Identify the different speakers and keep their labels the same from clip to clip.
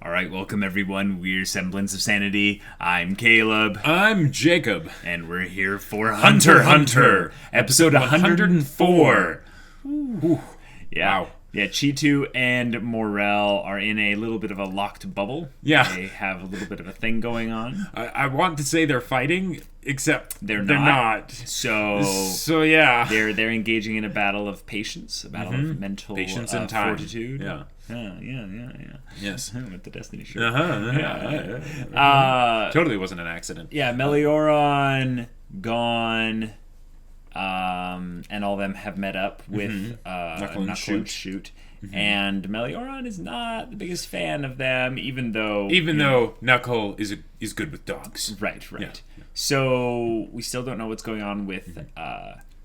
Speaker 1: All right, welcome everyone. We're Semblance of Sanity. I'm Caleb.
Speaker 2: I'm Jacob.
Speaker 1: And we're here for HunterxHunter, episode 104.
Speaker 2: Ooh.
Speaker 1: Yeah.
Speaker 2: Wow.
Speaker 1: Yeah, Cheetu and Morel are in a little bit of a locked bubble.
Speaker 2: Yeah.
Speaker 1: They have a little bit of a thing going on.
Speaker 2: I want to say they're fighting, except
Speaker 1: They're
Speaker 2: not.
Speaker 1: So
Speaker 2: yeah.
Speaker 1: they're engaging in a battle of patience, a battle of mental
Speaker 2: Patience and time.
Speaker 1: fortitude.
Speaker 2: Yeah.
Speaker 1: Yeah.
Speaker 2: Yes.
Speaker 1: With the Destiny shirt.
Speaker 2: Totally wasn't an accident.
Speaker 1: Yeah, Melioron, Gone, and all of them have met up with
Speaker 2: Knuckle and Shoot.
Speaker 1: And Melioron is not the biggest fan of them, even though
Speaker 2: Knuckle is good with dogs.
Speaker 1: Right.
Speaker 2: Yeah.
Speaker 1: So we still don't know what's going on with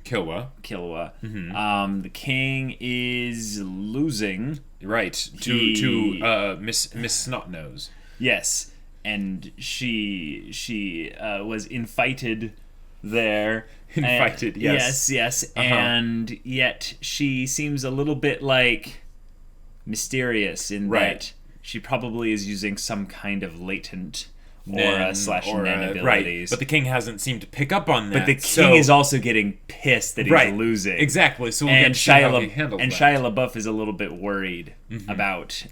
Speaker 2: Killua.
Speaker 1: The king is losing.
Speaker 2: Right. To Miss Snotnose.
Speaker 1: Yes, and she was invited there.
Speaker 2: Invited, yes.
Speaker 1: Yes, and yet she seems a little bit like mysterious in that she probably is using some kind of latent aura/nen abilities.
Speaker 2: Right, but the king hasn't seemed to pick up on that.
Speaker 1: But the king is also getting pissed that he's losing.
Speaker 2: Exactly, so we'll get to see how he handles that.
Speaker 1: Shia LaBeouf is a little bit worried about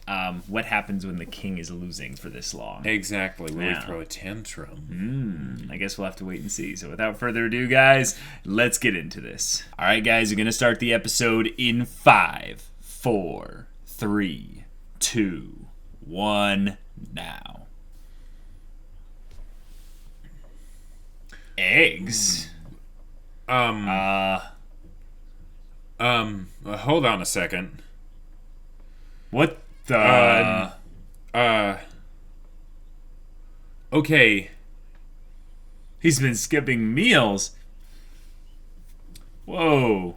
Speaker 1: what happens when the king is losing for this long.
Speaker 2: Exactly, will he throw a tantrum?
Speaker 1: I guess we'll have to wait and see. So without further ado, guys, let's get into this. All right, guys, we're going to start the episode in 5, 4, 3, 2, 1, now. Eggs.
Speaker 2: Hold on a second.
Speaker 1: What the?
Speaker 2: Okay.
Speaker 1: He's been skipping meals. Whoa.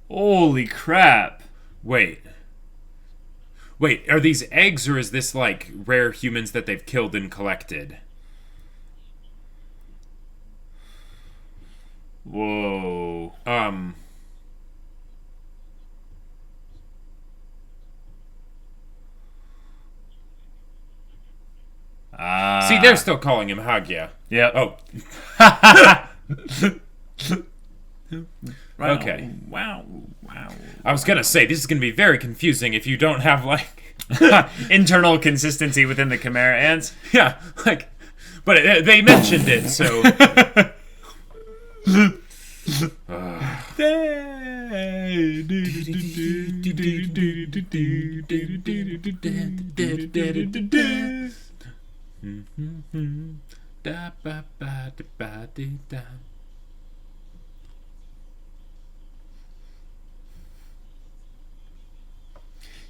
Speaker 1: Holy crap.
Speaker 2: Wait, are these eggs or is this like rare humans that they've killed and collected?
Speaker 1: Whoa.
Speaker 2: See, they're still calling him Hagya.
Speaker 1: Yeah.
Speaker 2: Oh.
Speaker 1: Wow.
Speaker 2: Okay.
Speaker 1: Wow.
Speaker 2: I was gonna say, this is gonna be very confusing if you don't have, like...
Speaker 1: internal consistency within the Chimera ants.
Speaker 2: Yeah, like... But they mentioned it, so...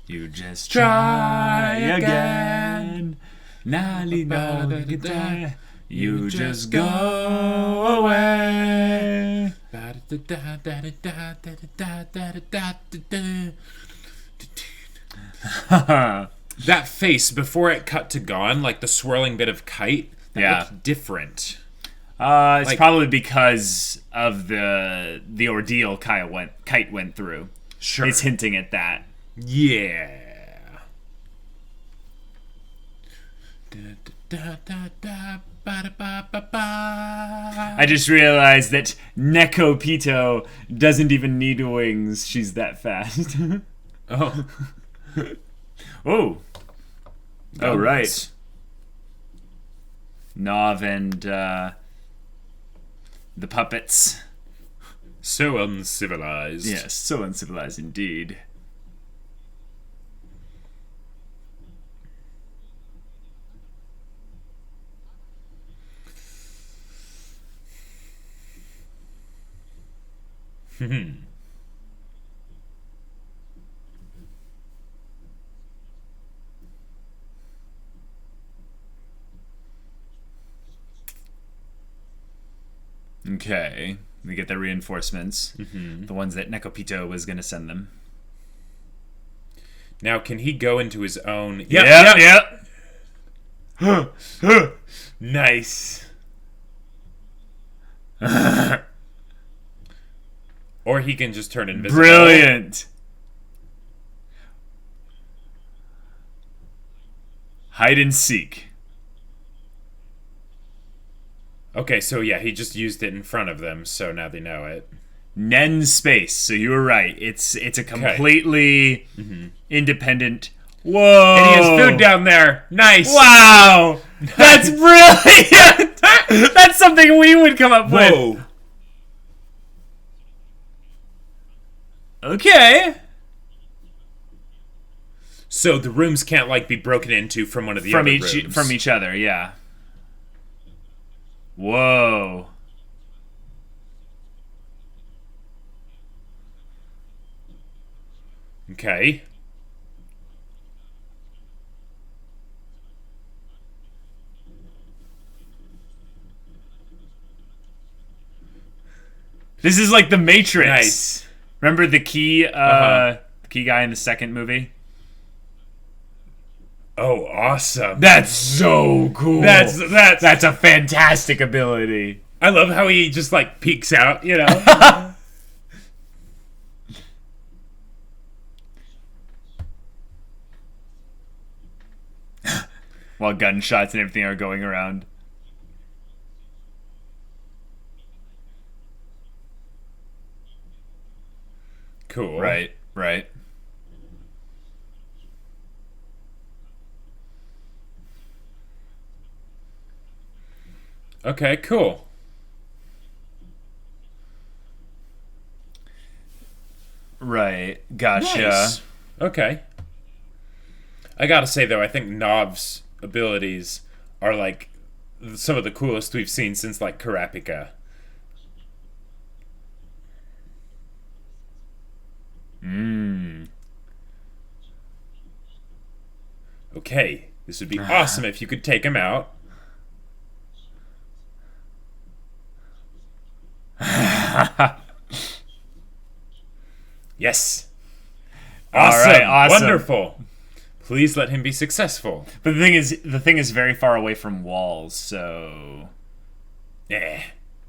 Speaker 1: You just try again. You just go away.
Speaker 2: That face before it cut to gone, like the swirling bit of kite, that looked different.
Speaker 1: It's probably because of the ordeal Kite went through.
Speaker 2: Sure.
Speaker 1: It's hinting at that.
Speaker 2: Yeah.
Speaker 1: I just realized that Nekopito doesn't even need wings. She's that fast.
Speaker 2: Oh.
Speaker 1: Oh, right. Knov and the puppets.
Speaker 2: So uncivilized.
Speaker 1: Yes, so uncivilized indeed. Okay, we get the reinforcements, the ones that Nekopito was going to send them.
Speaker 2: Now, can he go into his own...
Speaker 1: Yep.
Speaker 2: Nice. Or he can just turn invisible.
Speaker 1: Brilliant. Hide and seek.
Speaker 2: Okay, so yeah, he just used it in front of them, so now they know it.
Speaker 1: Nen space. So you were right. It's a completely independent. Whoa!
Speaker 2: And he has food down there. Nice.
Speaker 1: Wow! That's brilliant! That's something we would come up with.
Speaker 2: Whoa.
Speaker 1: Okay.
Speaker 2: So the rooms can't like be broken into from one of the other rooms.
Speaker 1: From each other, yeah. Whoa.
Speaker 2: Okay.
Speaker 1: This is like the Matrix.
Speaker 2: Nice.
Speaker 1: Remember the key guy in the second movie?
Speaker 2: Oh, awesome.
Speaker 1: That's so cool.
Speaker 2: That's
Speaker 1: a fantastic ability.
Speaker 2: I love how he just like peeks out, you know.
Speaker 1: While gunshots and everything are going around.
Speaker 2: Cool.
Speaker 1: Right.
Speaker 2: Okay, cool.
Speaker 1: Right. Gotcha.
Speaker 2: Nice. Okay. I gotta say though, I think Knov's abilities are like some of the coolest we've seen since like Kurapika. Okay, this would be awesome if you could take him out. Yes. Awesome.
Speaker 1: All right, awesome.
Speaker 2: Wonderful. Please let him be successful.
Speaker 1: But the thing is very far away from walls, so it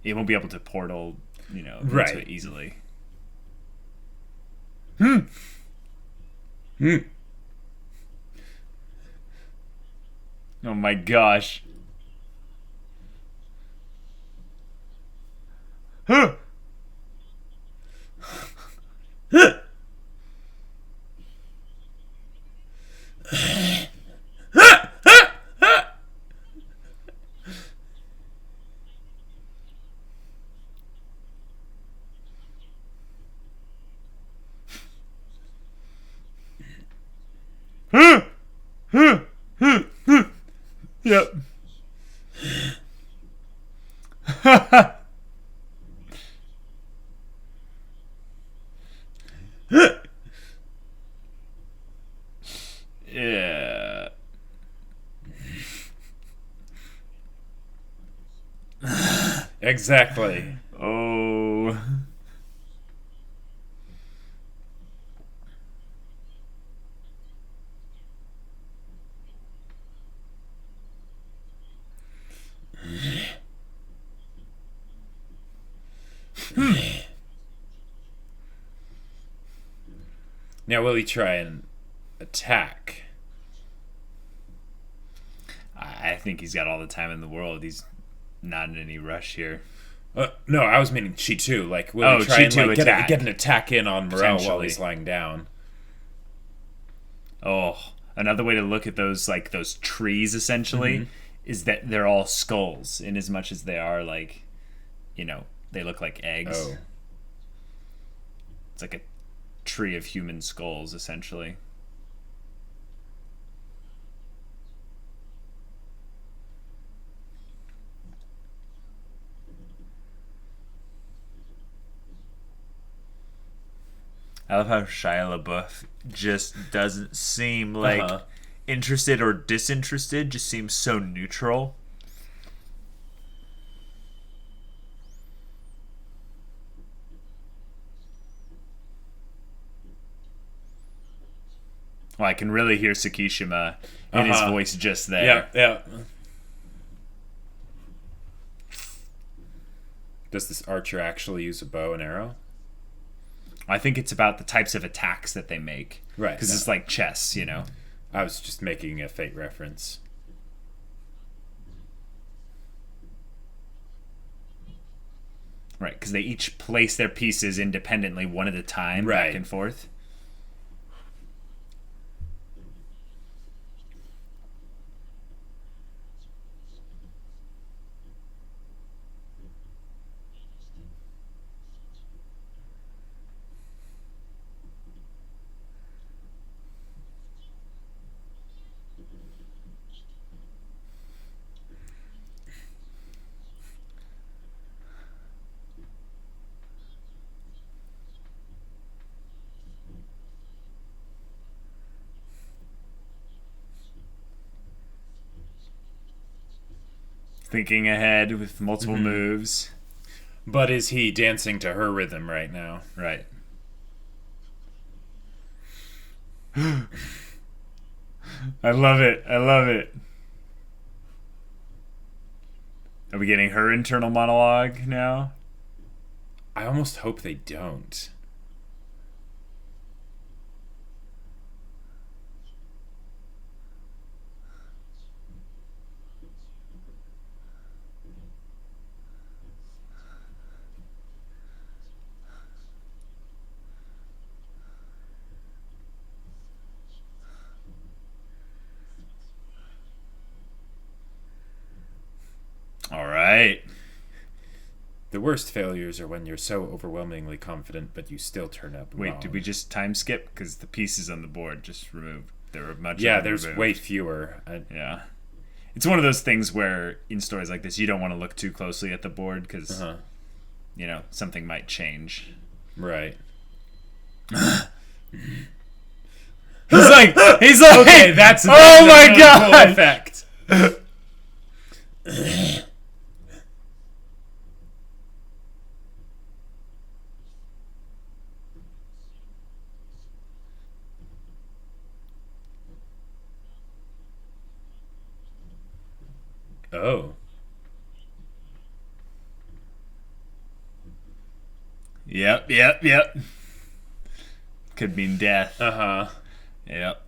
Speaker 1: won't be able to portal, into it easily. Oh my gosh. Huh. Yep. Yeah.
Speaker 2: Exactly.
Speaker 1: Oh.
Speaker 2: Now will he try and attack?
Speaker 1: I think he's got all the time in the world. He's not in any rush here.
Speaker 2: No, I was meaning Cheetu. Like, will he try and like, get an attack in on Meruem while he's lying down?
Speaker 1: Oh, another way to look at those trees essentially is that they're all skulls, in as much as they are like, they look like eggs.
Speaker 2: Oh.
Speaker 1: It's like a tree of human skulls essentially. I love how Shia LaBeouf just doesn't seem like interested or disinterested, just seems so neutral. Well, I can really hear Sakishima in his voice just there.
Speaker 2: Yeah. Does this archer actually use a bow and arrow?
Speaker 1: I think it's about the types of attacks that they make.
Speaker 2: Right.
Speaker 1: Because it's like chess,
Speaker 2: I was just making a Fate reference.
Speaker 1: Right, because they each place their pieces independently, one at a time,
Speaker 2: Right.
Speaker 1: back and forth. Thinking ahead with multiple moves.
Speaker 2: But is he dancing to her rhythm right now?
Speaker 1: Right. I love it. I love it. Are we getting her internal monologue now?
Speaker 2: I almost hope they don't.
Speaker 1: All right.
Speaker 2: The worst failures are when you're so overwhelmingly confident, but you still turn up
Speaker 1: Wait,
Speaker 2: wrong.
Speaker 1: did we just time skip? Because the pieces on the board just removed. There were much.
Speaker 2: Yeah,
Speaker 1: of them
Speaker 2: there's
Speaker 1: removed.
Speaker 2: way fewer.
Speaker 1: Yeah. It's one of those things where in stories like this, you don't want to look too closely at the board because, you know, something might change.
Speaker 2: Right.
Speaker 1: He's like,
Speaker 2: Okay, that's
Speaker 1: oh my
Speaker 2: a
Speaker 1: God!
Speaker 2: cool effect. Oh.
Speaker 1: Yep. Could mean death.
Speaker 2: Uh-huh.
Speaker 1: Yep.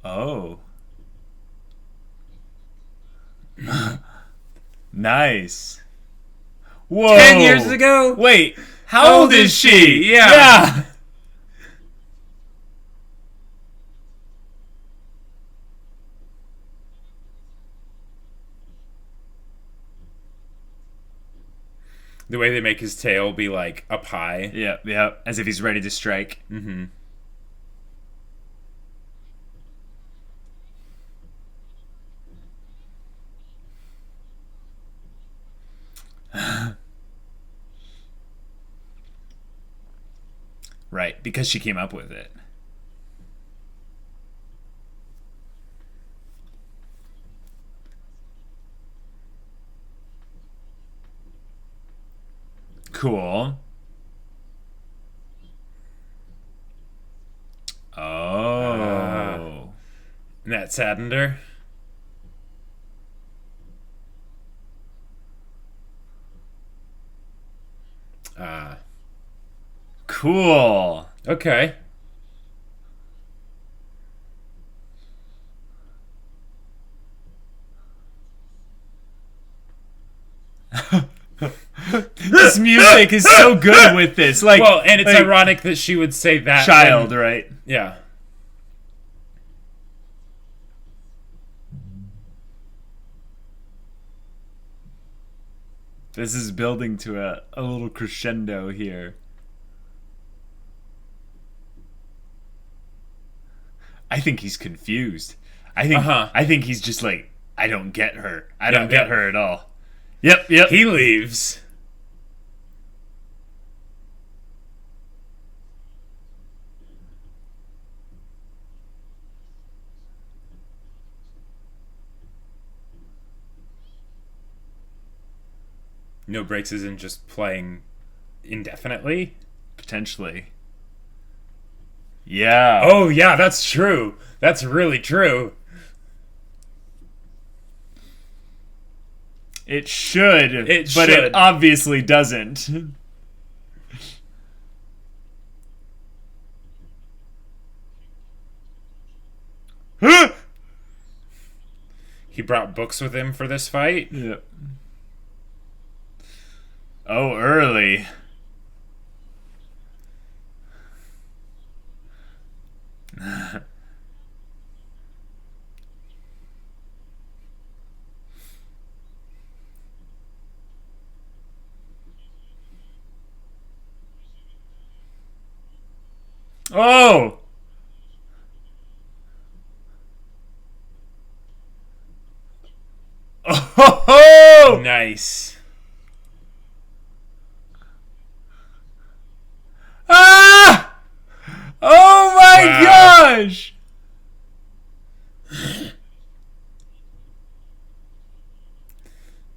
Speaker 1: Oh. Nice. Whoa.
Speaker 2: 10 years ago?
Speaker 1: Wait, how old is she?
Speaker 2: Yeah. The way they make his tail be like up high.
Speaker 1: Yep. As if he's ready to strike.
Speaker 2: Mm-hmm.
Speaker 1: Right, because she came up with it. Cool. Oh.
Speaker 2: And that saddened her.
Speaker 1: Cool.
Speaker 2: Okay.
Speaker 1: This music is so good with this. Like,
Speaker 2: Well, and it's
Speaker 1: like,
Speaker 2: ironic that she would say that.
Speaker 1: child,
Speaker 2: when-
Speaker 1: right?
Speaker 2: Yeah.
Speaker 1: This is building to a little crescendo here. I think he's confused. I think he's just like, I don't get her. I don't get her at all. Yep.
Speaker 2: He leaves. No Breaks isn't just playing indefinitely.
Speaker 1: Potentially. Yeah.
Speaker 2: Oh, yeah, that's true. That's really true.
Speaker 1: It should,
Speaker 2: It
Speaker 1: but
Speaker 2: should.
Speaker 1: it obviously doesn't.
Speaker 2: He brought books with him for this fight?
Speaker 1: Yep. Oh, early. Oh! Oh!
Speaker 2: Nice.
Speaker 1: Ah! Oh my gosh!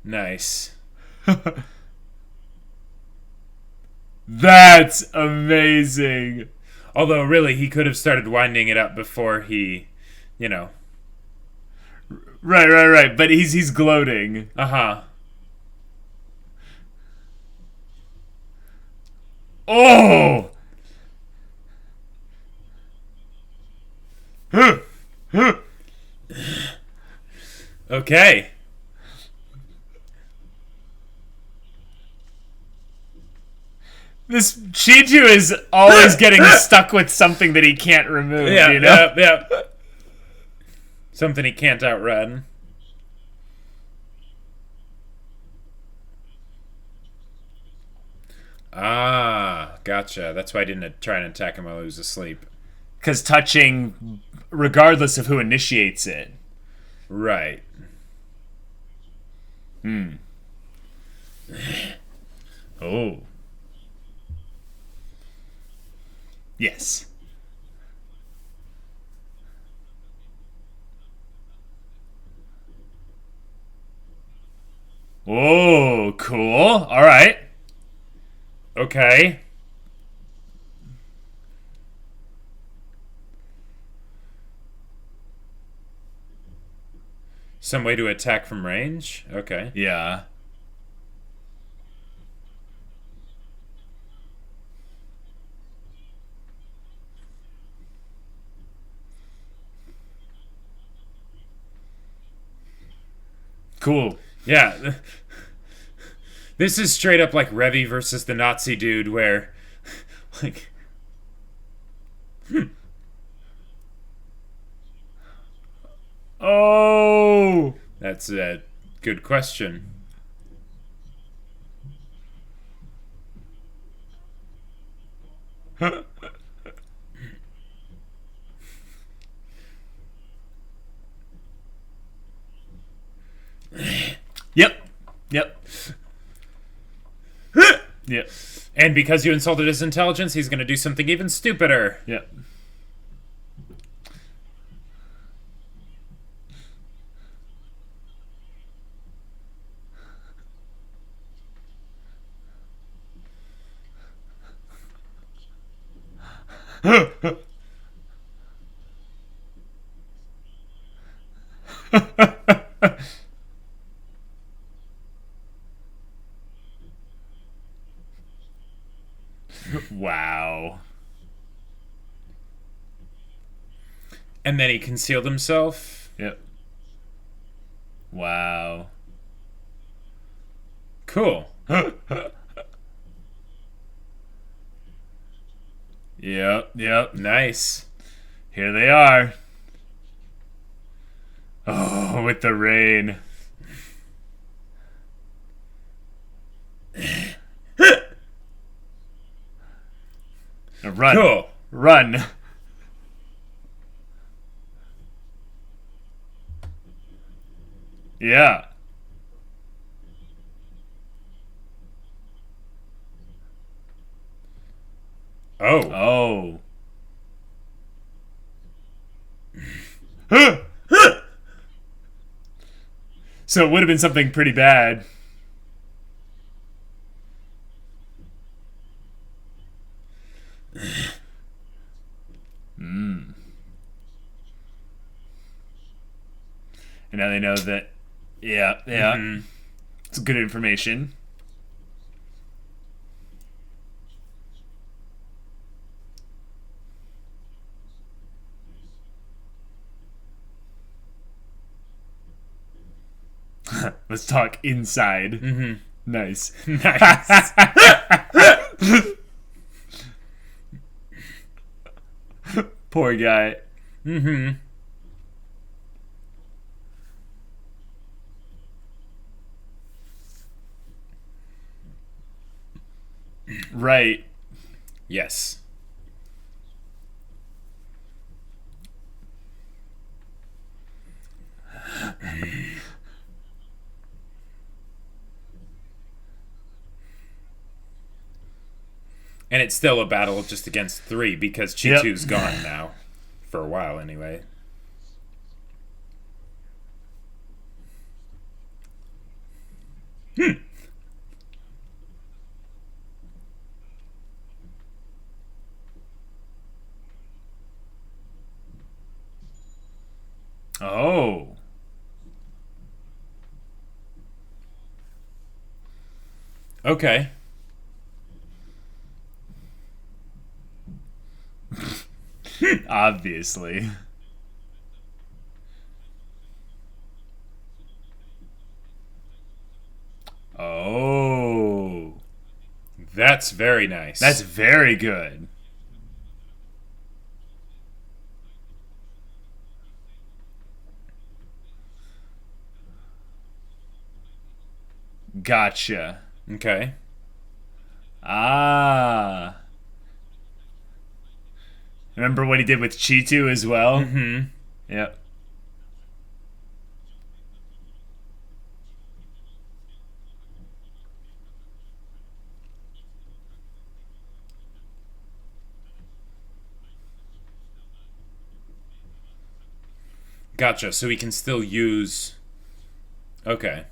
Speaker 2: Nice.
Speaker 1: That's amazing.
Speaker 2: Although, really, he could have started winding it up before he, you know.
Speaker 1: Right. But he's gloating.
Speaker 2: Uh-huh.
Speaker 1: Oh!
Speaker 2: Okay.
Speaker 1: This Cheetu is always getting stuck with something that he can't remove,
Speaker 2: Yeah,
Speaker 1: you know?
Speaker 2: yeah. Something he can't outrun. Ah, gotcha. That's why I didn't try and attack him while he was asleep.
Speaker 1: Because touching, regardless of who initiates it.
Speaker 2: Right.
Speaker 1: Oh. Yes. Oh, cool. All right.
Speaker 2: Okay. Some way to attack from range? Okay.
Speaker 1: Yeah. Cool.
Speaker 2: Yeah. This is straight up like Revy versus the Nazi dude where like
Speaker 1: Oh.
Speaker 2: that's a good question.
Speaker 1: Yep. Yep.
Speaker 2: And because you insulted his intelligence, he's going to do something even stupider.
Speaker 1: Yep. Wow.
Speaker 2: And then he concealed himself.
Speaker 1: Yep. Wow.
Speaker 2: Cool.
Speaker 1: Yep.
Speaker 2: Nice.
Speaker 1: Here they are. Oh, with the rain. Now run.
Speaker 2: Cool.
Speaker 1: Run. Yeah.
Speaker 2: Oh.
Speaker 1: Oh. So it would have been something pretty bad. And now they know that, yeah.
Speaker 2: Mhm.
Speaker 1: It's good information. Let's talk inside.
Speaker 2: Mm-hmm.
Speaker 1: Nice.
Speaker 2: Nice.
Speaker 1: Poor guy.
Speaker 2: Mm-hmm.
Speaker 1: Right.
Speaker 2: Yes. And it's still a battle just against 3 because Cheetu's gone now. For a while, anyway.
Speaker 1: Oh.
Speaker 2: Okay.
Speaker 1: Obviously. Oh.
Speaker 2: That's very nice.
Speaker 1: That's very good. Gotcha.
Speaker 2: Okay.
Speaker 1: Ah. Remember what he did with Cheetu as well?
Speaker 2: Mm-hmm.
Speaker 1: Yep.
Speaker 2: Gotcha. So we can still use... Okay.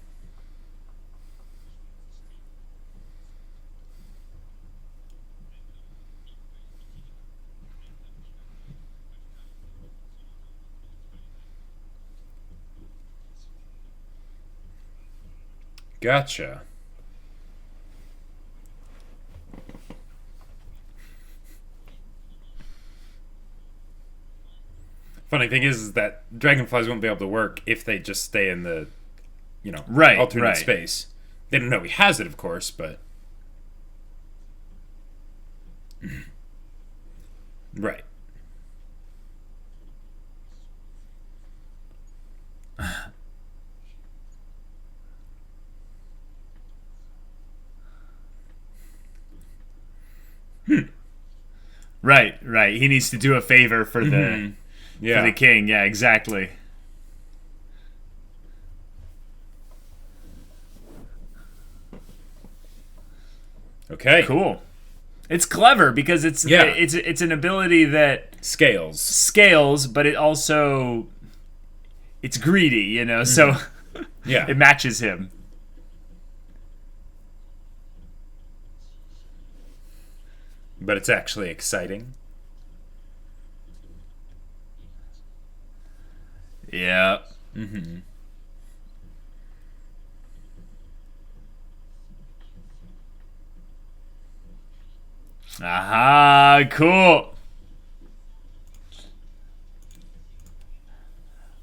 Speaker 2: Gotcha. Funny thing is that dragonflies won't be able to work if they just stay in the,
Speaker 1: Right,
Speaker 2: alternate
Speaker 1: right.
Speaker 2: space. They don't know he has it, of course, but... Right.
Speaker 1: Right, right. He needs to do a favor for the
Speaker 2: Yeah.
Speaker 1: for the king. Yeah, exactly.
Speaker 2: Okay.
Speaker 1: Cool. It's clever because it's an ability that
Speaker 2: Scales.
Speaker 1: scales, but it also it's greedy, so
Speaker 2: Yeah.
Speaker 1: it matches him.
Speaker 2: But it's actually exciting.
Speaker 1: Yeah.
Speaker 2: Mm-hmm.
Speaker 1: Aha, cool.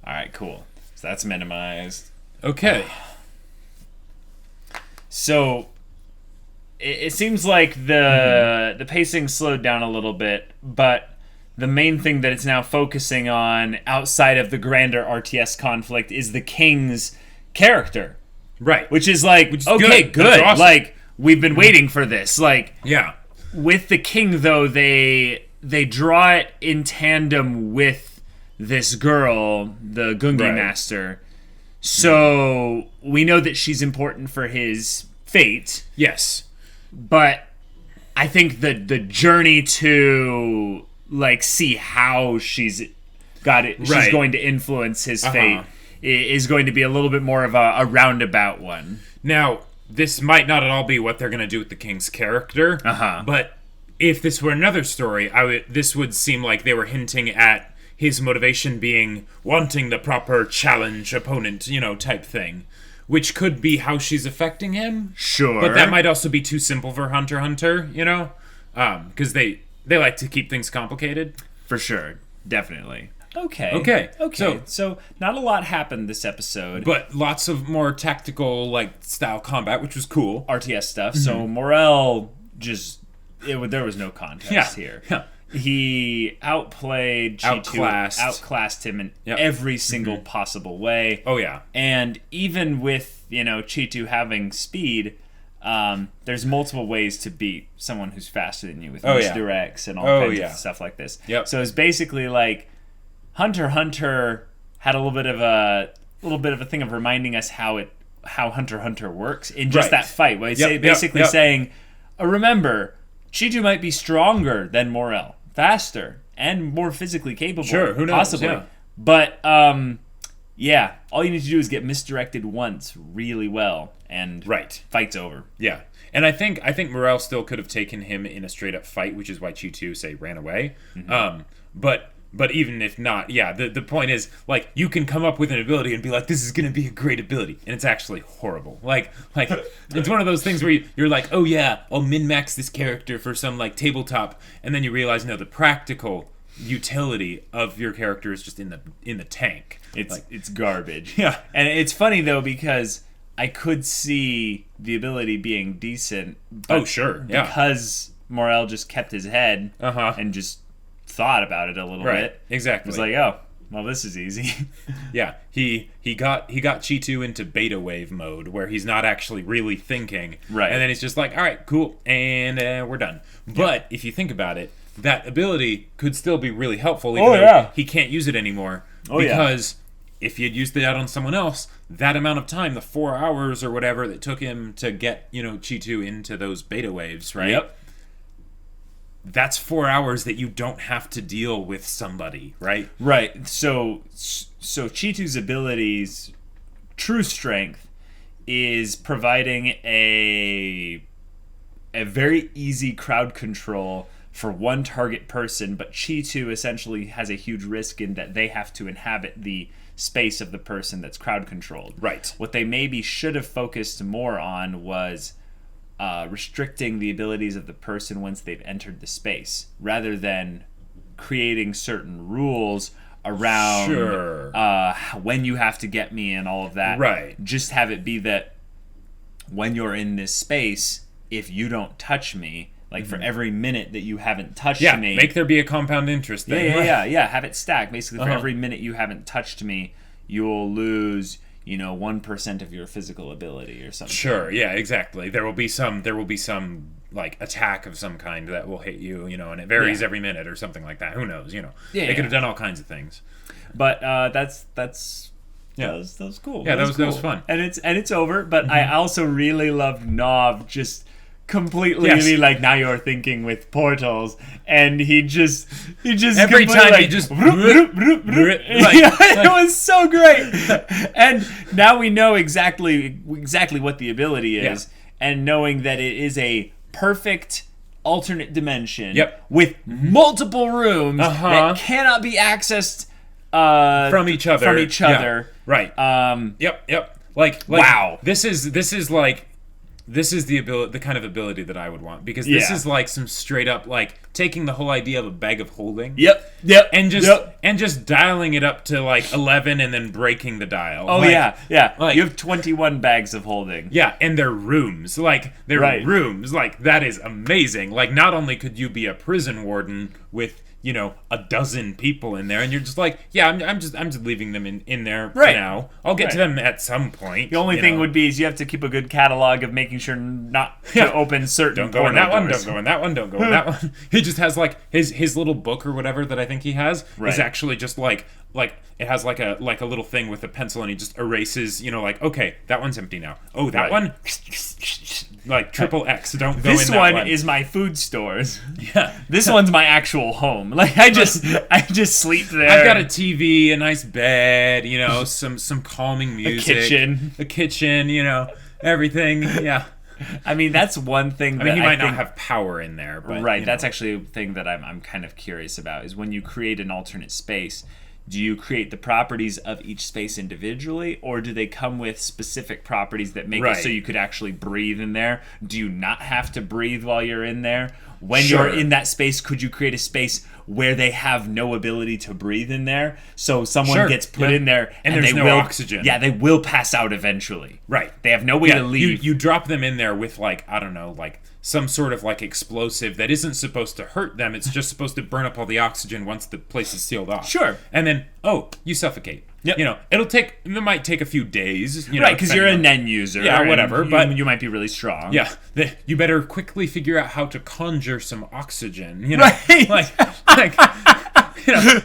Speaker 1: Alright, cool. So that's minimized.
Speaker 2: Okay.
Speaker 1: So it seems like the pacing slowed down a little bit, but the main thing that it's now focusing on outside of the grander RTS conflict is the king's character.
Speaker 2: Right.
Speaker 1: Which is like,
Speaker 2: Which is
Speaker 1: okay,
Speaker 2: good.
Speaker 1: good.
Speaker 2: That's awesome.
Speaker 1: Like, we've been waiting for this. Like,
Speaker 2: Yeah.
Speaker 1: with the king, though, they draw it in tandem with this girl, the Gungi
Speaker 2: Right.
Speaker 1: master. So we know that she's important for his fate,
Speaker 2: Yes.
Speaker 1: but I think the journey to like see how she's got it, she's
Speaker 2: Right.
Speaker 1: going to influence his fate is going to be a little bit more of a roundabout one.
Speaker 2: Now, this might not at all be what they're going to do with the king's character, but if this were another story, this would seem like they were hinting at his motivation being wanting the proper challenge opponent, type thing, which could be how she's affecting him.
Speaker 1: Sure.
Speaker 2: But that might also be too simple for HunterxHunter, because they like to keep things complicated.
Speaker 1: For sure. Definitely.
Speaker 2: Okay.
Speaker 1: So not a lot happened this episode.
Speaker 2: But lots of more tactical, like, style combat, which was cool.
Speaker 1: RTS stuff. So Morel there was no contest here.
Speaker 2: Yeah.
Speaker 1: He outplayed Cheetu, outclassed him in every single possible way.
Speaker 2: Oh, yeah.
Speaker 1: And even with, Cheetu having speed, there's multiple ways to beat someone who's faster than you with misdirects and all kinds of stuff like this.
Speaker 2: Yep.
Speaker 1: So it's basically like HunterxHunter had a little bit of a thing of reminding us how HunterxHunter works in just that fight. Where it's saying, remember, Cheetu might be stronger than Morel, faster and more physically capable.
Speaker 2: Sure, who knows?
Speaker 1: Possibly.
Speaker 2: Yeah.
Speaker 1: But all you need to do is get misdirected once really well, and fight's over.
Speaker 2: Yeah. And I think Morel still could have taken him in a straight up fight, which is why Cheetu, say, ran away. But even if not, the point is, like, you can come up with an ability and be like, this is going to be a great ability. And it's actually horrible. Like it's one of those things where you're like, oh yeah, I'll min-max this character for some, like, tabletop. And then you realize, no, the practical utility of your character is just in the tank.
Speaker 1: It's garbage.
Speaker 2: Yeah.
Speaker 1: And it's funny, though, because I could see the ability being decent.
Speaker 2: Oh, sure. Yeah.
Speaker 1: Because Morel just kept his head and just thought about it a little bit.
Speaker 2: Exactly.
Speaker 1: It was like, oh, well, this is easy.
Speaker 2: Yeah, he got Cheetu into beta wave mode where he's not actually really thinking.
Speaker 1: Right.
Speaker 2: And then he's just like, all right, cool, and we're done. But if you think about it, that ability could still be really helpful even though he can't use it anymore. Because if he had used that on someone else, that amount of time, the 4 hours or whatever that took him to get, Cheetu into those beta waves, right?
Speaker 1: Yep.
Speaker 2: That's 4 hours that you don't have to deal with somebody, right?
Speaker 1: Right. So Cheetu's abilities, true strength, is providing a very easy crowd control for one target person, but Cheetu essentially has a huge risk in that they have to inhabit the space of the person that's crowd controlled.
Speaker 2: Right.
Speaker 1: What they maybe should have focused more on was restricting the abilities of the person once they've entered the space, rather than creating certain rules around when you have to get me and all of that.
Speaker 2: Right.
Speaker 1: Just have it be that when you're in this space, if you don't touch me, like for every minute that you haven't touched me,
Speaker 2: make there be a compound interest thing.
Speaker 1: Yeah. Have it stack. Basically, for every minute you haven't touched me, you'll lose 1% of your physical ability or something.
Speaker 2: Sure, yeah, exactly. There will be some like attack of some kind that will hit you, and it varies every minute or something like that. Who knows, They could have done all kinds of things.
Speaker 1: But that was cool.
Speaker 2: Yeah, that was fun.
Speaker 1: And it's over, but I also really loved Knov just completely like, now you're thinking with portals, and he just
Speaker 2: every time
Speaker 1: like,
Speaker 2: he just
Speaker 1: it was so great. And now we know exactly what the ability is, and knowing that it is a perfect alternate dimension with multiple rooms that cannot be accessed
Speaker 2: from each other. Yeah. Right. Yep. Like
Speaker 1: wow.
Speaker 2: This is the kind of ability that I would want, because this is like some straight up, like, taking the whole idea of a bag of holding.
Speaker 1: Yep.
Speaker 2: And just dialing it up to like 11 and then breaking the dial.
Speaker 1: Oh, like, yeah. Like, you have 21 bags of holding.
Speaker 2: Yeah, and they're rooms. Like, they're rooms. Like, that is amazing. Like, not only could you be a prison warden with, a dozen people in there, and you're just like, I'm just leaving them in there for now. I'll get to them at some point.
Speaker 1: The only thing would be is you have to keep a good catalog of making sure not to open certain
Speaker 2: Don't go in that one, don't go in that one, don't go in that one. He just has like his little book or whatever that I think he has is actually just like it has like a little thing with a pencil, and he just erases, like, okay, that one's empty now. Oh, that one, like triple X. Don't go in that one.
Speaker 1: This one is my food stores.
Speaker 2: Yeah.
Speaker 1: This one's my actual home. Like, I just sleep there.
Speaker 2: I've got a TV, a nice bed, some calming music,
Speaker 1: a kitchen,
Speaker 2: everything. Yeah.
Speaker 1: I mean, that's one thing that
Speaker 2: I mean, he might not have power in there, but
Speaker 1: that's actually a thing that I'm kind of curious about, is when you create an alternate space, do you create the properties of each space individually, or do they come with specific properties that make it so you could actually breathe in there? Do you not have to breathe while you're in there? When you're in that space, could you create a space where they have no ability to breathe in there. So someone gets put in there
Speaker 2: and there's no oxygen.
Speaker 1: Yeah, they will pass out eventually.
Speaker 2: Right.
Speaker 1: They have no way to leave.
Speaker 2: You drop them in there with, like, I don't know, like some sort of like explosive that isn't supposed to hurt them. It's just supposed to burn up all the oxygen once the place is sealed off.
Speaker 1: Sure.
Speaker 2: And then, you suffocate.
Speaker 1: Yep.
Speaker 2: You know, it might take a few days.
Speaker 1: Right, because you're a Nen user.
Speaker 2: Yeah, whatever. But
Speaker 1: you might be really strong.
Speaker 2: Yeah. You better quickly figure out how to conjure some oxygen. You know?
Speaker 1: Right.
Speaker 2: Like you know,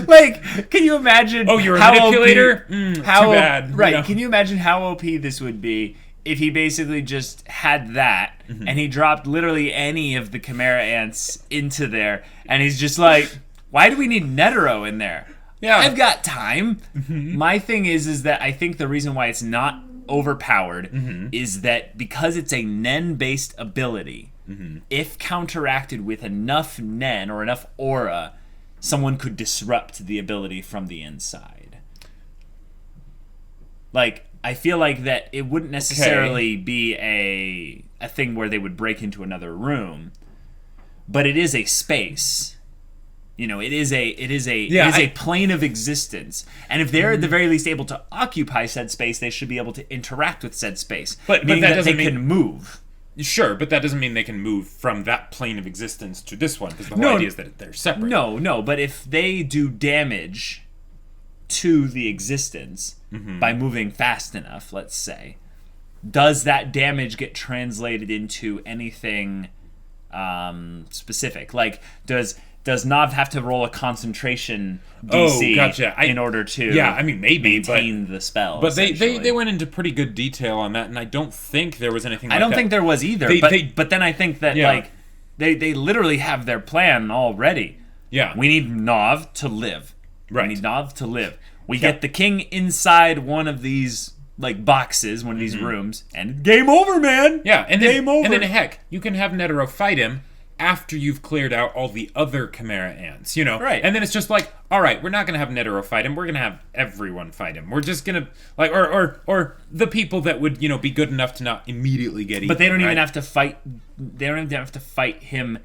Speaker 1: like, can you imagine?
Speaker 2: Oh, you're a manipulator?
Speaker 1: Too
Speaker 2: bad.
Speaker 1: Right.
Speaker 2: You know?
Speaker 1: Can you imagine how OP this would be if he basically just had that and he dropped literally any of the Chimera ants into there, and he's just like, why do we need Netero in there?
Speaker 2: Yeah.
Speaker 1: I've got time. My thing is that I think the reason why it's not overpowered is that because it's a Nen-based ability, if counteracted with enough Nen or enough aura, someone could disrupt the ability from the inside. Like, I feel like that it wouldn't necessarily be a thing where they would break into another room, but it is a space. You know, it is a plane of existence, and if they're at the very least able to occupy said space, they should be able to interact with said space.
Speaker 2: But
Speaker 1: meaning
Speaker 2: that
Speaker 1: that
Speaker 2: doesn't
Speaker 1: they can move.
Speaker 2: Sure, but that doesn't mean they can move from that plane of existence to this one, because the whole idea is that they're separate.
Speaker 1: No, but if they do damage to the existence by moving fast enough, let's say, does that damage get translated into anything specific? Like, does Knov have to roll a concentration DC in order to maintain the spell?
Speaker 2: But they went into pretty good detail on that, and I don't think there was anything like that.
Speaker 1: I don't think there was either, but then I think that like they literally have their plan already.
Speaker 2: Yeah.
Speaker 1: We need Knov to live.
Speaker 2: Right.
Speaker 1: We need Knov to live. We get the king inside one of these like boxes, one of these rooms, and game over, man.
Speaker 2: Yeah, and then
Speaker 1: game over.
Speaker 2: And then heck, you can have Netero fight him after you've cleared out all the other Chimera ants, you know?
Speaker 1: Right.
Speaker 2: And then it's just like, all right, we're not going to have Netero fight him. We're going to have everyone fight him. We're just going to, like, or the people that would, you know, be good enough to not immediately get eaten.
Speaker 1: But they don't even have to fight, they don't even have to fight him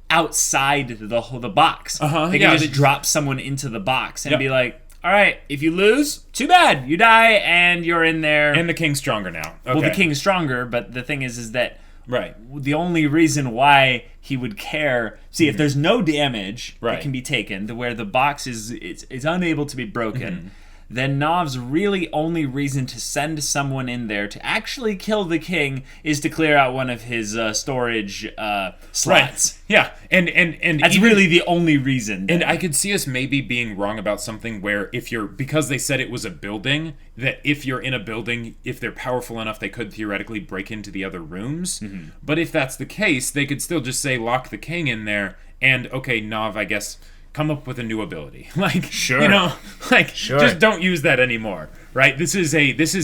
Speaker 1: outside the box. They can just drop someone into the box and be like, all right, if you lose, too bad. You die, and you're in there.
Speaker 2: And the king's stronger now. Okay.
Speaker 1: Well, the king's stronger, but the thing is that
Speaker 2: right.
Speaker 1: the only reason why he would care, see, if there's no damage that can be taken to where the box is unable to be broken, then Knov's really only reason to send someone in there to actually kill the king is to clear out one of his storage slots.
Speaker 2: Right. Yeah, and
Speaker 1: that's even, really the only reason.
Speaker 2: And I could see us maybe being wrong about something where because they said it was a building, that if you're in a building, if they're powerful enough, they could theoretically break into the other rooms. But if that's the case, they could still just say lock the king in there, and okay, Knov, I guess, come up with a new ability. Like,
Speaker 1: sure.
Speaker 2: You know, like, just don't use that anymore, right? This is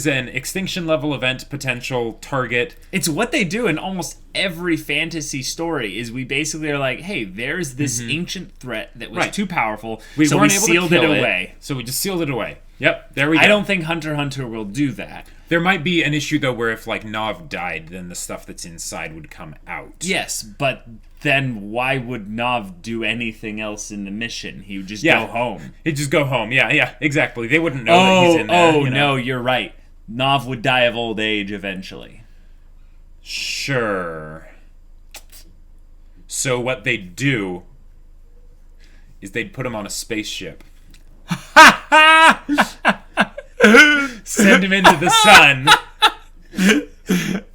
Speaker 2: an extinction level event potential target.
Speaker 1: It's what they do in almost every fantasy story. Is we basically are like, hey, there's this ancient threat that was too powerful, so we sealed it away.
Speaker 2: So we just sealed it away. Yep, there we go.
Speaker 1: I don't think HunterxHunter will do that.
Speaker 2: There might be an issue though, where if like Knov died, then the stuff that's inside would come out.
Speaker 1: Yes, but then why would Knov do anything else in the mission? He would just go home.
Speaker 2: He'd just go home. Yeah, exactly. They wouldn't know that he's in there.
Speaker 1: No, you're right. Knov would die of old age eventually.
Speaker 2: Sure. So what they'd do is they'd put him on a spaceship. Send him into the sun.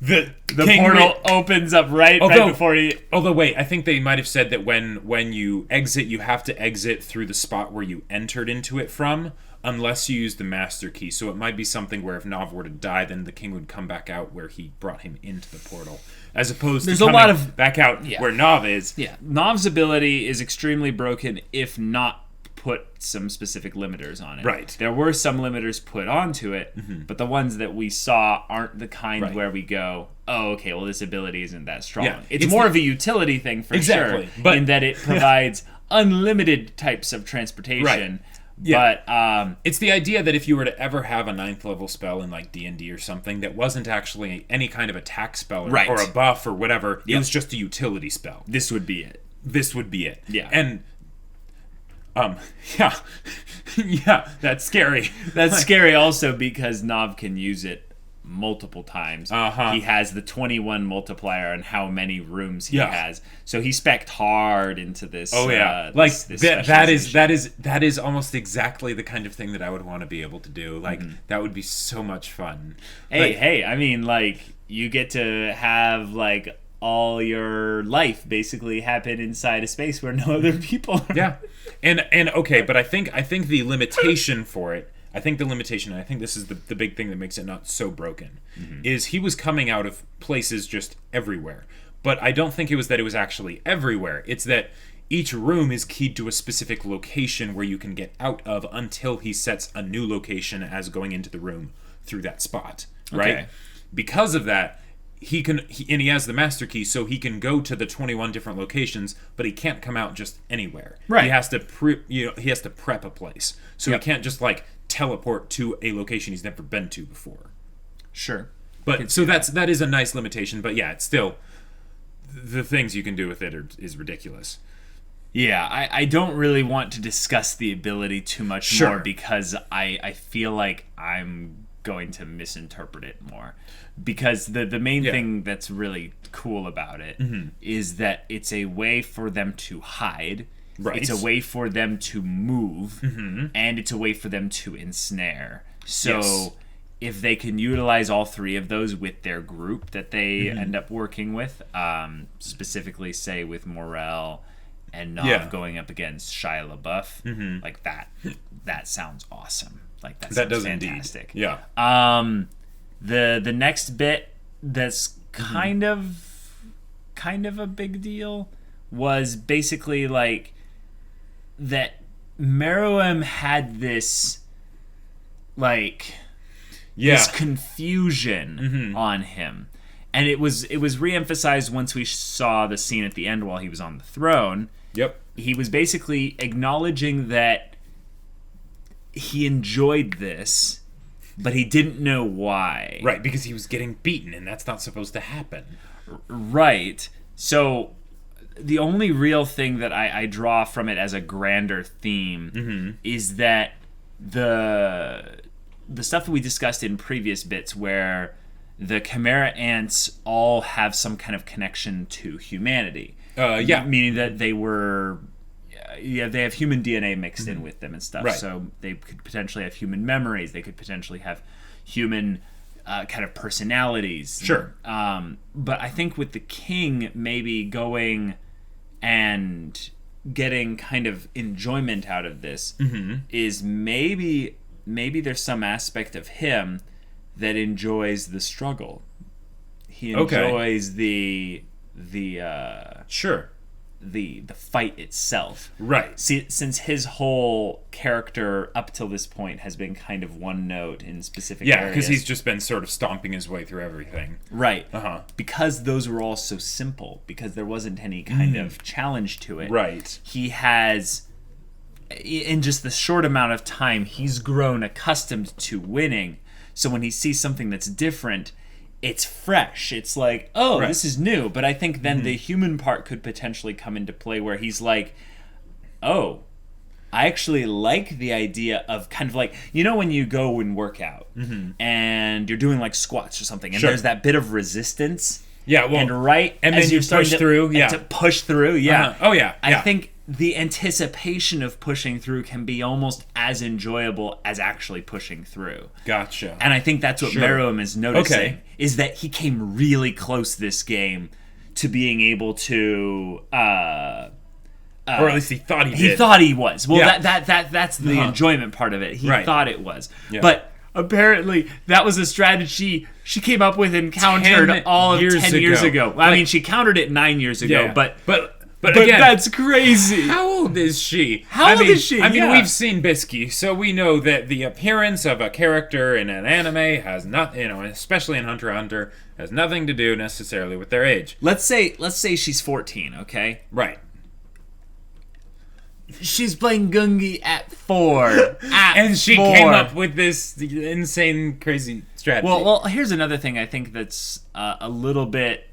Speaker 2: The portal opens up right before he... Although, wait, I think they might have said that when you exit, you have to exit through the spot where you entered into it from, unless you use the master key. So it might be something where if Knov were to die, then the king would come back out where he brought him into the portal. As opposed to coming back out where Knov is.
Speaker 1: Yeah, Knov's ability is extremely broken if not put some specific limiters on it.
Speaker 2: Right.
Speaker 1: There were some limiters put onto it, but the ones that we saw aren't the kind where we go, oh, okay, well, this ability isn't that strong.
Speaker 2: Yeah.
Speaker 1: It's more of a utility thing for sure, but in that it provides unlimited types of transportation.
Speaker 2: Right. Yeah.
Speaker 1: But
Speaker 2: it's the idea that if you were to ever have a 9th level spell in like D&D or something that wasn't actually any kind of attack spell or a buff or whatever, it was just a utility spell.
Speaker 1: This would be it.
Speaker 2: this would be it.
Speaker 1: Yeah.
Speaker 2: And yeah. Yeah, that's scary.
Speaker 1: That's scary also because Knov can use it multiple times.
Speaker 2: Uh-huh.
Speaker 1: He has the 21 multiplier on how many rooms he has. So he spec'd hard into this.
Speaker 2: Oh yeah,
Speaker 1: this
Speaker 2: that is almost exactly the kind of thing that I would want to be able to do. Like that would be so much fun.
Speaker 1: Hey, I mean, like you get to have like all your life basically happen inside a space where no other people are.
Speaker 2: Yeah, and okay, but I think the limitation for it. I think the limitation, and I think this is the big thing that makes it not so broken, is he was coming out of places just everywhere. But I don't think it was that it was actually everywhere. It's that each room is keyed to a specific location where you can get out of until he sets a new location as going into the room through that spot. Right?
Speaker 1: Okay.
Speaker 2: Because of that, he has the master key, so he can go to the 21 different locations, but he can't come out just anywhere.
Speaker 1: Right.
Speaker 2: He has to prep a place. So he can't just like teleport to a location he's never been to before.
Speaker 1: Sure.
Speaker 2: But so that is a nice limitation, but yeah, it's still the things you can do with it is ridiculous.
Speaker 1: Yeah, I don't really want to discuss the ability too much more because I feel like I'm going to misinterpret it more. Because the main thing that's really cool about it is that it's a way for them to hide. Right. It's a way for them to move, and it's a way for them to ensnare. So if they can utilize all three of those with their group that they end up working with, specifically, say, with Morel and Knov going up against Shia LaBeouf, like that sounds awesome. Like that sounds fantastic.
Speaker 2: Indeed. Yeah.
Speaker 1: The next bit that's kind of a big deal was basically like that Meruem had this like this confusion on him. And it was reemphasized once we saw the scene at the end while he was on the throne.
Speaker 2: Yep.
Speaker 1: He was basically acknowledging that he enjoyed this, but he didn't know why.
Speaker 2: Right, because he was getting beaten, and that's not supposed to happen.
Speaker 1: Right. So the only real thing that I draw from it as a grander theme is that the stuff that we discussed in previous bits where the Chimera ants all have some kind of connection to humanity. Meaning that they were... they have human DNA mixed in with them and stuff.
Speaker 2: Right.
Speaker 1: So they could potentially have human memories. They could potentially have human kind of personalities.
Speaker 2: Sure.
Speaker 1: But I think with the king maybe going and getting kind of enjoyment out of this is maybe there's some aspect of him that enjoys the struggle. He enjoys the fight itself.
Speaker 2: Right.
Speaker 1: See, since his whole character up till this point has been kind of one note in specific areas.
Speaker 2: Yeah, because he's just been sort of stomping his way through everything.
Speaker 1: Right. Because those were all so simple, because there wasn't any kind of challenge to it.
Speaker 2: Right.
Speaker 1: He has, in just the short amount of time, he's grown accustomed to winning. So when he sees something that's different, it's fresh. It's like, this is new. But I think then the human part could potentially come into play where he's like, I actually like the idea of kind of like, you know, when you go and work out and you're doing like squats or something and there's that bit of resistance.
Speaker 2: Yeah, well,
Speaker 1: and
Speaker 2: then you push through.
Speaker 1: To push through. Yeah.
Speaker 2: Oh, yeah.
Speaker 1: I think the anticipation of pushing through can be almost as enjoyable as actually pushing through.
Speaker 2: Gotcha.
Speaker 1: And I think that's what Meruem is noticing, is that he came really close this game to being able to... or
Speaker 2: at least he thought he did.
Speaker 1: He thought he was. Well, that's the enjoyment part of it. He thought it was. Yeah. But apparently, that was a strategy she came up with and countered all of 10 years ago. I mean, she countered it 9 years ago, but again, that's crazy.
Speaker 2: How old is she?
Speaker 1: How old is she?
Speaker 2: I mean, we've seen Bisky, so we know that the appearance of a character in an anime has not, especially in HunterxHunter, has nothing to do necessarily with their age.
Speaker 1: Let's say she's 14, okay?
Speaker 2: Right.
Speaker 1: She's playing Gungi at 4.
Speaker 2: And she came up with this insane, crazy strategy.
Speaker 1: Well, here's another thing I think that's a little bit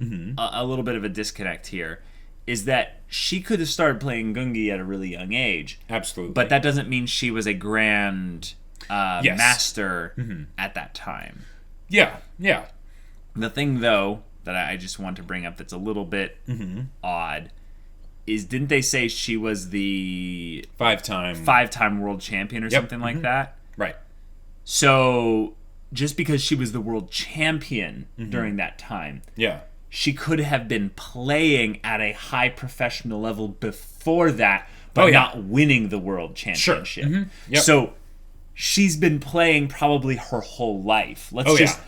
Speaker 1: of a disconnect here. is that she could have started playing Gungi at a really young age.
Speaker 2: Absolutely.
Speaker 1: But that doesn't mean she was a grand
Speaker 2: Yes.
Speaker 1: master at that time.
Speaker 2: Yeah, yeah.
Speaker 1: The thing, though, that I just want to bring up that's a little bit odd is, didn't they say she was the five-time world champion or something like that?
Speaker 2: Right.
Speaker 1: So just because she was the world champion during that time, she could have been playing at a high professional level before that, but not winning the world championship.
Speaker 2: Sure. Yep.
Speaker 1: So she's been playing probably her whole life. Let's just.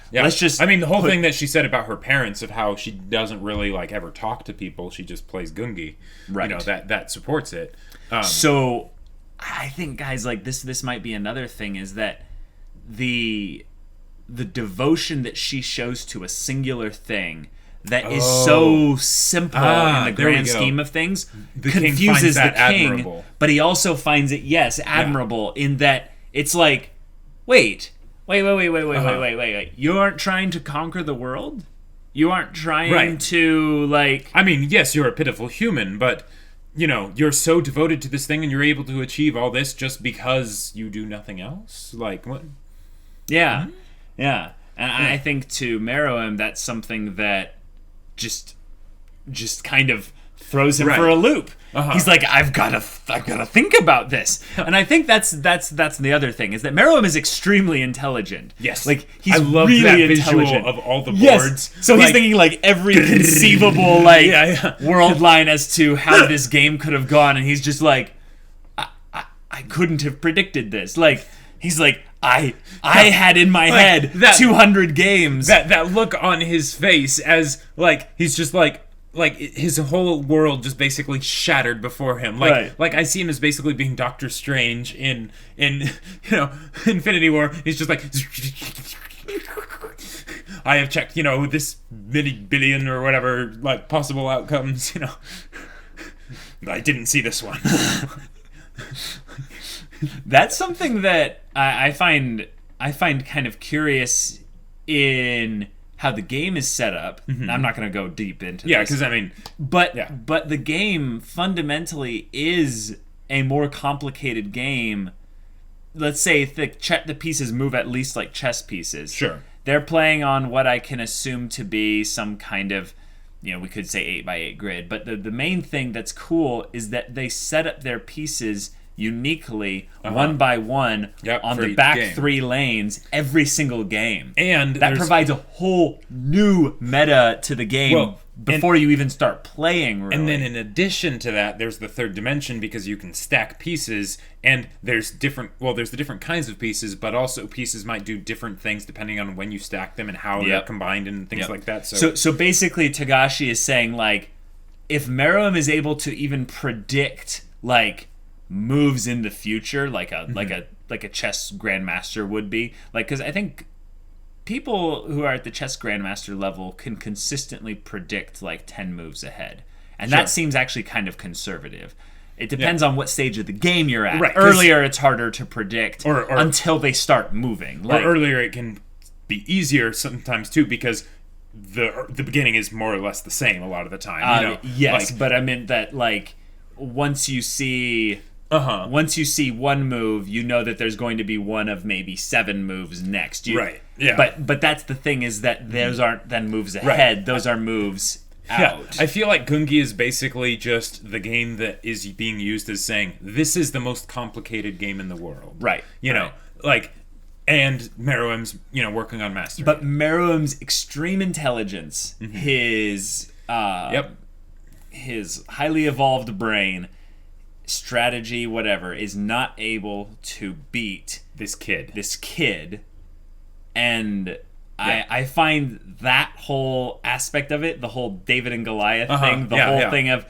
Speaker 2: I mean, the whole thing that she said about her parents, of how she doesn't really like ever talk to people, she just plays Gungi.
Speaker 1: Right.
Speaker 2: You know, that supports it.
Speaker 1: So I think, guys, like this might be another thing, is that the devotion that she shows to a singular thing that is so simple in the grand scheme of things confuses the king, admirable. But he also finds it, admirable in that it's like, wait. You aren't trying to conquer the world? You aren't trying to, like...
Speaker 2: I mean, yes, you're a pitiful human, but, you know, you're so devoted to this thing and you're able to achieve all this just because you do nothing else? Like, what?
Speaker 1: Yeah. Yeah. And I think to Meruem, that's something that just kind of throws him for a loop. He's like, I've got to think about this. And I think that's the other thing, is that Meruem is extremely intelligent.
Speaker 2: Yes.
Speaker 1: Like, he's
Speaker 2: I love
Speaker 1: really
Speaker 2: that
Speaker 1: intelligent.
Speaker 2: visual of all the boards.
Speaker 1: Yes. So he's thinking like every conceivable world line as to how this game could have gone, and he's just like, I couldn't have predicted this. Like, he's like, I had in my head 200 games.
Speaker 2: That look on his face as, like, he's just like his whole world just basically shattered before him. Like I see him as basically being Doctor Strange in Infinity War. He's just like, I have checked, this many billion or whatever, like, possible outcomes, I didn't see this one.
Speaker 1: That's something that I find kind of curious in how the game is set up. I'm not going to go deep into this.
Speaker 2: Yeah, because I mean...
Speaker 1: But the game fundamentally is a more complicated game. Let's say the pieces move at least like chess pieces.
Speaker 2: Sure.
Speaker 1: They're playing on what I can assume to be some kind of, we could say 8x8 grid. But the main thing that's cool is that they set up their pieces uniquely, one by one, on the back game. 3 lanes every single game. And that provides a whole new meta to the game before you even start playing, really.
Speaker 2: And then in addition to that, there's the third dimension, because you can stack pieces, and there's the different kinds of pieces, but also pieces might do different things depending on when you stack them and how they're combined and things like that.
Speaker 1: So basically, Togashi is saying, like, if Meruem is able to even predict, like, moves in the future, like a chess grandmaster would be, like, because I think people who are at the chess grandmaster level can consistently predict like 10 moves ahead, and that seems actually kind of conservative. It depends on what stage of the game you're at. Right, earlier it's harder to predict, or until they start moving.
Speaker 2: Or earlier it can be easier sometimes too, because the beginning is more or less the same a lot of the time.
Speaker 1: Yes, but I meant that, like, once you see one move, you know that there's going to be one of maybe 7 moves next.
Speaker 2: Right. Yeah.
Speaker 1: But that's the thing, is that those aren't then moves ahead. Right. Those are moves out.
Speaker 2: Yeah. I feel like Gungi is basically just the game that is being used as saying, this is the most complicated game in the world.
Speaker 1: Right.
Speaker 2: And Meruem's, working on mastering.
Speaker 1: But Meruem's extreme intelligence, his highly evolved brain, strategy, whatever, is not able to beat
Speaker 2: this kid.
Speaker 1: And I find that whole aspect of it, the whole David and Goliath thing, the whole thing of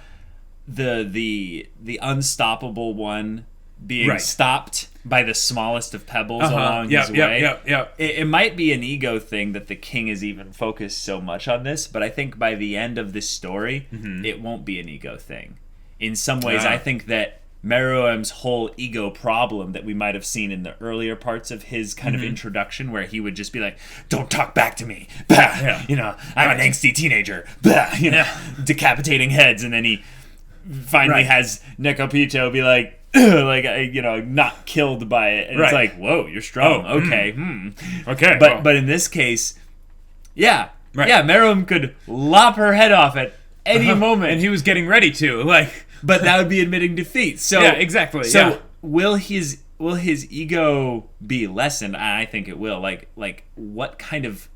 Speaker 1: the unstoppable one being stopped by the smallest of pebbles along his way. It might be an ego thing that the king is even focused so much on this, but I think by the end of this story, it won't be an ego thing. In some ways, I think that Meruem's whole ego problem that we might have seen in the earlier parts of his kind of introduction, where he would just be like, "Don't talk back to me," I'm an angsty teenager, decapitating heads, and then finally has Nekopito be like, not killed by it. And it's like, whoa, you're strong. Okay.
Speaker 2: Okay.
Speaker 1: But in this case, Meruem could lop her head off at any moment.
Speaker 2: And he was getting ready to,
Speaker 1: But that would be admitting defeat. So
Speaker 2: yeah, exactly.
Speaker 1: So will his ego be lessened? I think it will. Like what kind of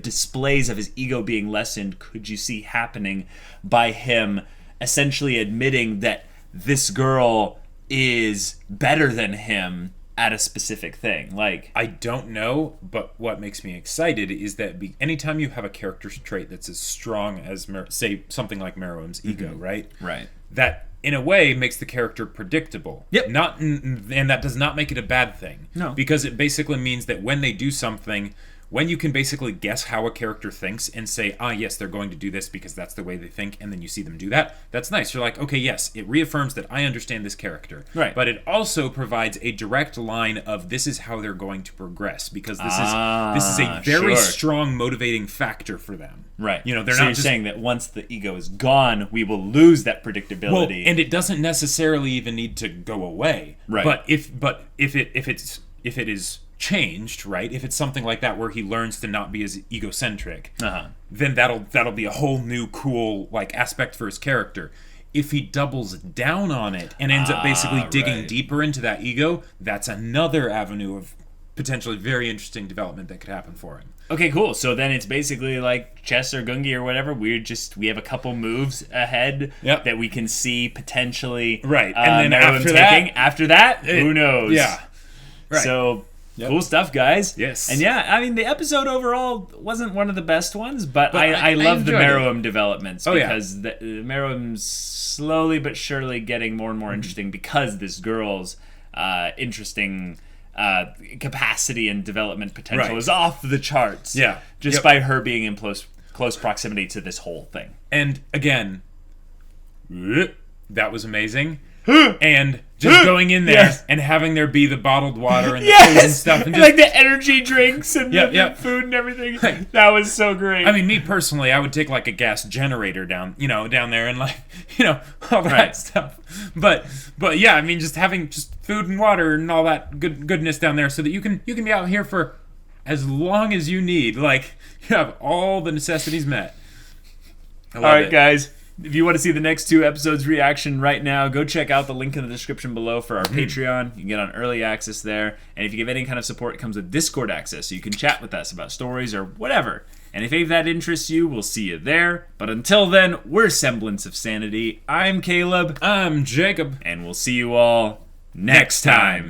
Speaker 1: displays of his ego being lessened could you see happening by him essentially admitting that this girl is better than him at a specific thing? Like,
Speaker 2: I don't know, but what makes me excited is that anytime you have a character trait that's as strong as, say, something like Meruem's ego, right?
Speaker 1: Right.
Speaker 2: That, in a way, makes the character predictable.
Speaker 1: Yep.
Speaker 2: And that does not make it a bad thing.
Speaker 1: No.
Speaker 2: Because it basically means that when they do something, when you can basically guess how a character thinks and say, yes, they're going to do this because that's the way they think, and then you see them do that, that's nice. You're like, okay, yes, it reaffirms that I understand this character.
Speaker 1: Right.
Speaker 2: But it also provides a direct line of this is how they're going to progress, because this is a very strong motivating factor for them.
Speaker 1: Right.
Speaker 2: They're
Speaker 1: so
Speaker 2: not
Speaker 1: you're
Speaker 2: just
Speaker 1: saying that once the ego is gone, we will lose that predictability.
Speaker 2: Well, and it doesn't necessarily even need to go away.
Speaker 1: Right.
Speaker 2: But if it is changed, right? If it's something like that where he learns to not be as egocentric, then that'll be a whole new cool aspect for his character. If he doubles down on it and ends up basically digging deeper into that ego, that's another avenue of potentially very interesting development that could happen for him.
Speaker 1: Okay, cool. So then it's basically like chess or Gungi or whatever. We have a couple moves ahead that we can see potentially.
Speaker 2: Right, and then
Speaker 1: after that, who knows?
Speaker 2: Yeah. Right.
Speaker 1: So. Yep. Cool stuff, guys.
Speaker 2: Yes.
Speaker 1: And the episode overall wasn't one of the best ones, but I love the Meruem developments because the Meruem's slowly but surely getting more and more interesting because this girl's interesting capacity and development potential is off the charts.
Speaker 2: Yeah.
Speaker 1: Just by her being in close proximity to this whole thing.
Speaker 2: And again, that was amazing. And just going in there and having there be the bottled water and the food and stuff. And just,
Speaker 1: the energy drinks and the food and everything. That was so great.
Speaker 2: I mean, me personally, I would take a gas generator down there and all that stuff. But yeah, I mean, just having just food and water and all that goodness down there so that you can be out here for as long as you need. You have all the necessities met.
Speaker 1: All right, guys. If you want to see the next 2 episodes reaction right now, go check out the link in the description below for our Patreon. You can get on early access there. And if you give any kind of support, it comes with Discord access, so you can chat with us about stories or whatever. And if any of that interests you, we'll see you there. But until then, we're Semblance of Sanity. I'm Caleb.
Speaker 2: I'm Jacob.
Speaker 1: And we'll see you all next time.